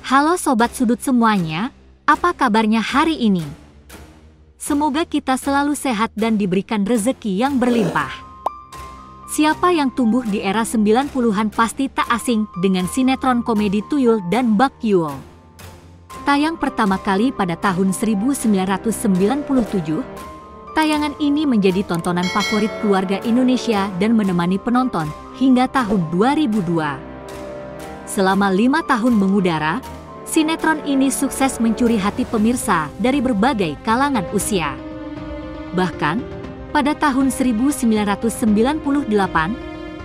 Halo Sobat Sudut semuanya, apa kabarnya hari ini? Semoga kita selalu sehat dan diberikan rezeki yang berlimpah. Siapa yang tumbuh di era 90-an pasti tak asing dengan sinetron komedi Tuyul dan Mbak Yul. Tayang pertama kali pada tahun 1997, tayangan ini menjadi tontonan favorit keluarga Indonesia dan menemani penonton hingga tahun 2002. Selama 5 tahun mengudara, sinetron ini sukses mencuri hati pemirsa dari berbagai kalangan usia. Bahkan, pada tahun 1998,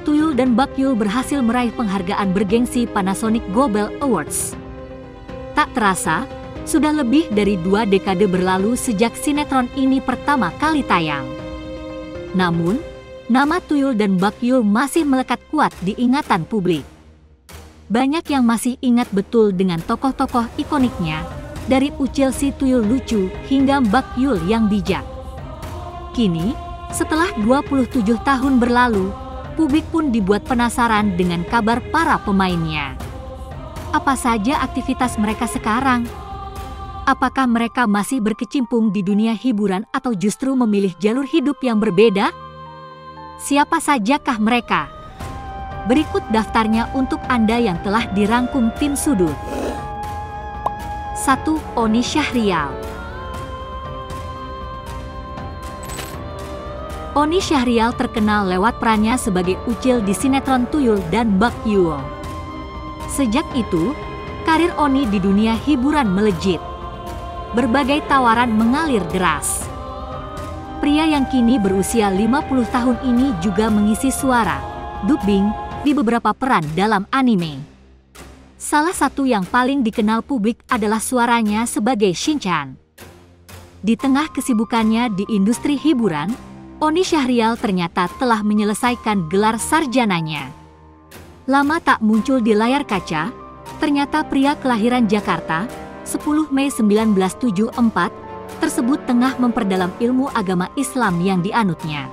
Tuyul dan Mbak Yul berhasil meraih penghargaan bergengsi Panasonic Gobel Awards. Tak terasa, sudah lebih dari 2 dekade berlalu sejak sinetron ini pertama kali tayang. Namun, nama Tuyul dan Mbak Yul masih melekat kuat di ingatan publik. Banyak yang masih ingat betul dengan tokoh-tokoh ikoniknya, dari Ucil si Tuyul lucu hingga Mbak Yul yang bijak. Kini, setelah 27 tahun berlalu, publik pun dibuat penasaran dengan kabar para pemainnya. Apa saja aktivitas mereka sekarang? Apakah mereka masih berkecimpung di dunia hiburan atau justru memilih jalur hidup yang berbeda? Siapa sajakah mereka? Berikut daftarnya untuk Anda yang telah dirangkum tim Sudut. 1. Oni Syahrial. Oni Syahrial terkenal lewat perannya sebagai Ucil di sinetron Tuyul dan Mbak Yul. Sejak itu, karir Oni di dunia hiburan melejit. Berbagai tawaran mengalir deras. Pria yang kini berusia 50 tahun ini juga mengisi suara, dubbing, di beberapa peran dalam anime. Salah satu yang paling dikenal publik adalah suaranya sebagai Shin-chan. Di tengah kesibukannya di industri hiburan, Oni Syahrial ternyata telah menyelesaikan gelar sarjananya. Lama tak muncul di layar kaca, ternyata pria kelahiran Jakarta, 10 Mei 1974, tersebut tengah memperdalam ilmu agama Islam yang dianutnya.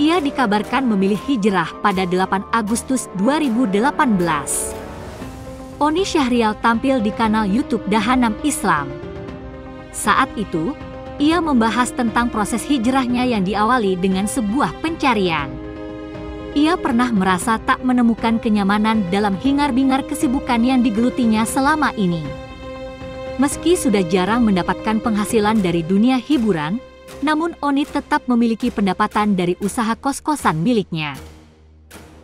Ia dikabarkan memilih hijrah pada 8 Agustus 2018. Oni Syahrial tampil di kanal YouTube Dahanam Islam. Saat itu, ia membahas tentang proses hijrahnya yang diawali dengan sebuah pencarian. Ia pernah merasa tak menemukan kenyamanan dalam hingar-bingar kesibukan yang digelutinya selama ini. Meski sudah jarang mendapatkan penghasilan dari dunia hiburan, namun Oni tetap memiliki pendapatan dari usaha kos-kosan miliknya.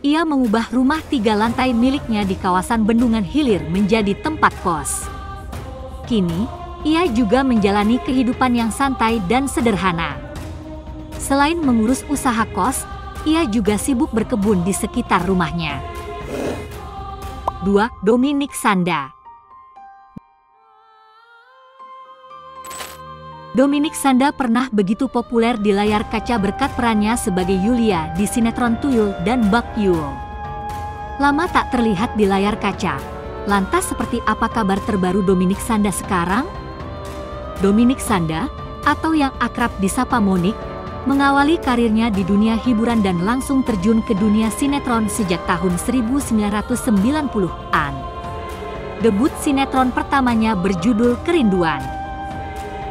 Ia mengubah rumah 3 lantai miliknya di kawasan Bendungan Hilir menjadi tempat kos. Kini, ia juga menjalani kehidupan yang santai dan sederhana. Selain mengurus usaha kos, ia juga sibuk berkebun di sekitar rumahnya. 2. Dominic Sanda. Dominic Sanda pernah begitu populer di layar kaca berkat perannya sebagai Yulia di sinetron Tuyul dan Mbak Yul. Lama tak terlihat di layar kaca. Lantas seperti apa kabar terbaru Dominic Sanda sekarang? Dominic Sanda, atau yang akrab disapa Monik, mengawali karirnya di dunia hiburan dan langsung terjun ke dunia sinetron sejak tahun 1990-an. Debut sinetron pertamanya berjudul Kerinduan.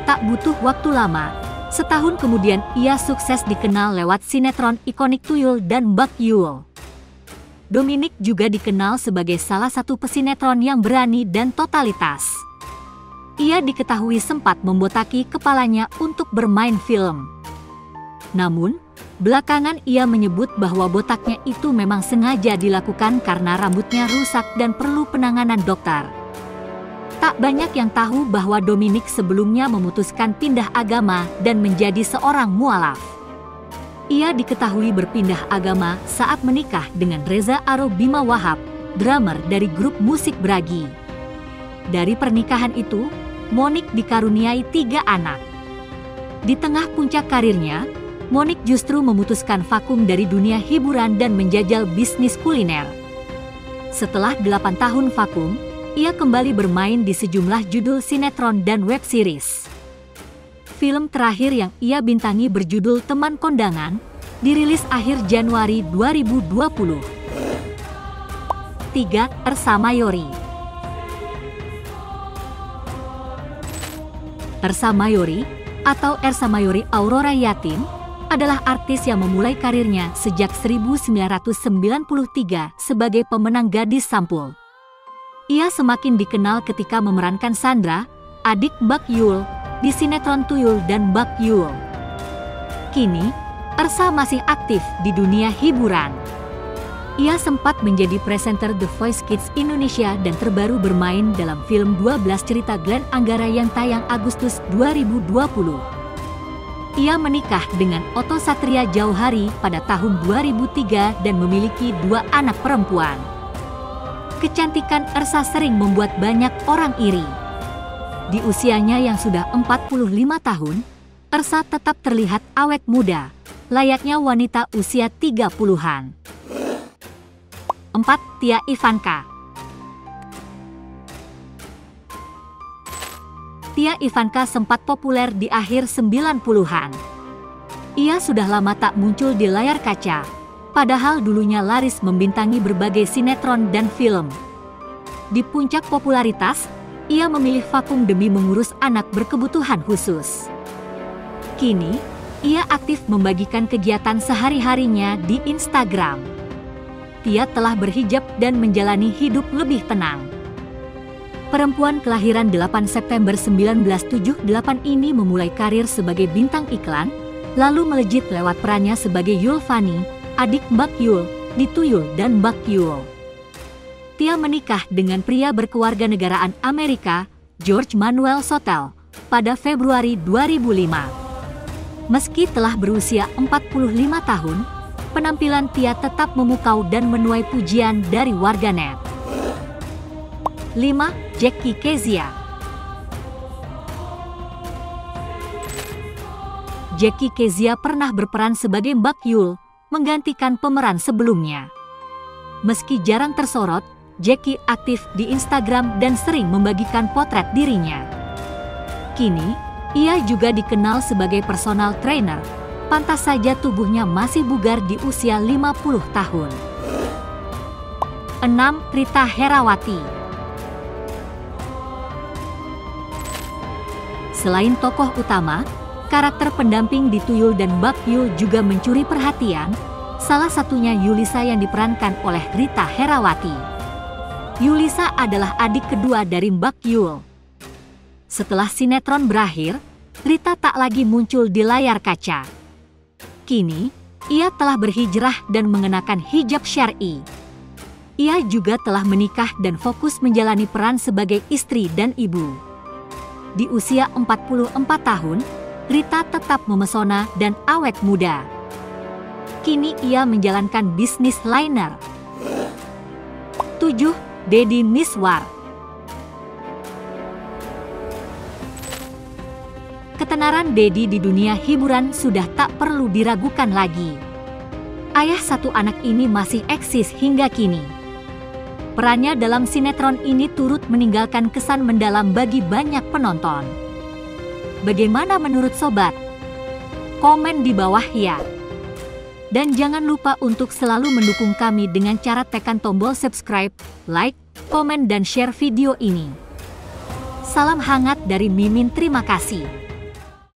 Tak butuh waktu lama, setahun kemudian ia sukses dikenal lewat sinetron ikonik Tuyul dan Mbak Yul. Dominic juga dikenal sebagai salah satu pesinetron yang berani dan totalitas. Ia diketahui sempat membotaki kepalanya untuk bermain film. Namun, belakangan ia menyebut bahwa botaknya itu memang sengaja dilakukan karena rambutnya rusak dan perlu penanganan dokter. Tak banyak yang tahu bahwa Dominic sebelumnya memutuskan pindah agama dan menjadi seorang mualaf. Ia diketahui berpindah agama saat menikah dengan Reza Aro Bima Wahab, drummer dari grup musik Bragi. Dari pernikahan itu, Monik dikaruniai 3 anak. Di tengah puncak karirnya, Monik justru memutuskan vakum dari dunia hiburan dan menjajal bisnis kuliner. Setelah 8 tahun vakum, ia kembali bermain di sejumlah judul sinetron dan web series. Film terakhir yang ia bintangi berjudul Teman Kondangan, dirilis akhir Januari 2020. 3. Ersa Mayori. Ersa Mayori atau Ersa Mayori Aurora Yatin adalah artis yang memulai karirnya sejak 1993 sebagai pemenang Gadis Sampul. Ia semakin dikenal ketika memerankan Sandra, adik Mbak Yul, di sinetron Tuyul dan Mbak Yul. Kini, Ersa masih aktif di dunia hiburan. Ia sempat menjadi presenter The Voice Kids Indonesia dan terbaru bermain dalam film 12 Cerita Glenn Anggara yang tayang Agustus 2020. Ia menikah dengan Otto Satria Jauhari pada tahun 2003 dan memiliki 2 anak perempuan. Kecantikan Ersa sering membuat banyak orang iri. Di usianya yang sudah 45 tahun, Ersa tetap terlihat awet muda, layaknya wanita usia 30-an. 4. Tia Ivanka. Tia Ivanka sempat populer di akhir 90-an. Ia sudah lama tak muncul di layar kaca, padahal dulunya laris membintangi berbagai sinetron dan film. Di puncak popularitas, ia memilih vakum demi mengurus anak berkebutuhan khusus. Kini, ia aktif membagikan kegiatan sehari-harinya di Instagram. Tia telah berhijab dan menjalani hidup lebih tenang. Perempuan kelahiran 8 September 1978 ini memulai karir sebagai bintang iklan, lalu melejit lewat perannya sebagai Yul Fani, adik Mbak Yul, di Tuyul dan Mbak Yul. Tia menikah dengan pria berkewarganegaraan Amerika, George Manuel Sotel, pada Februari 2005. Meski telah berusia 45 tahun, penampilan Tia tetap memukau dan menuai pujian dari warganet. 5. Jackie Kezia. Jackie Kezia pernah berperan sebagai Mbak Yul, menggantikan pemeran sebelumnya. Meski jarang tersorot, Jackie aktif di Instagram dan sering membagikan potret dirinya. Kini, ia juga dikenal sebagai personal trainer. Pantas saja tubuhnya masih bugar di usia 50 tahun. 6. Rita Herawati. Selain tokoh utama, karakter pendamping di Tuyul dan Mbak Yul juga mencuri perhatian, salah satunya Yulisa yang diperankan oleh Rita Herawati. Yulisa adalah adik kedua dari Mbak Yul. Setelah sinetron berakhir, Rita tak lagi muncul di layar kaca. Kini, ia telah berhijrah dan mengenakan hijab syar'i. Ia juga telah menikah dan fokus menjalani peran sebagai istri dan ibu. Di usia 44 tahun, Rita tetap memesona dan awet muda. Kini ia menjalankan bisnis liner. 7. Deddy Mizwar. Ketenaran Deddy di dunia hiburan sudah tak perlu diragukan lagi. Ayah satu anak ini masih eksis hingga kini. Perannya dalam sinetron ini turut meninggalkan kesan mendalam bagi banyak penonton. Bagaimana menurut sobat? Komen di bawah ya. Dan jangan lupa untuk selalu mendukung kami dengan cara tekan tombol subscribe, like, komen dan share video ini. Salam hangat dari Mimin, terima kasih.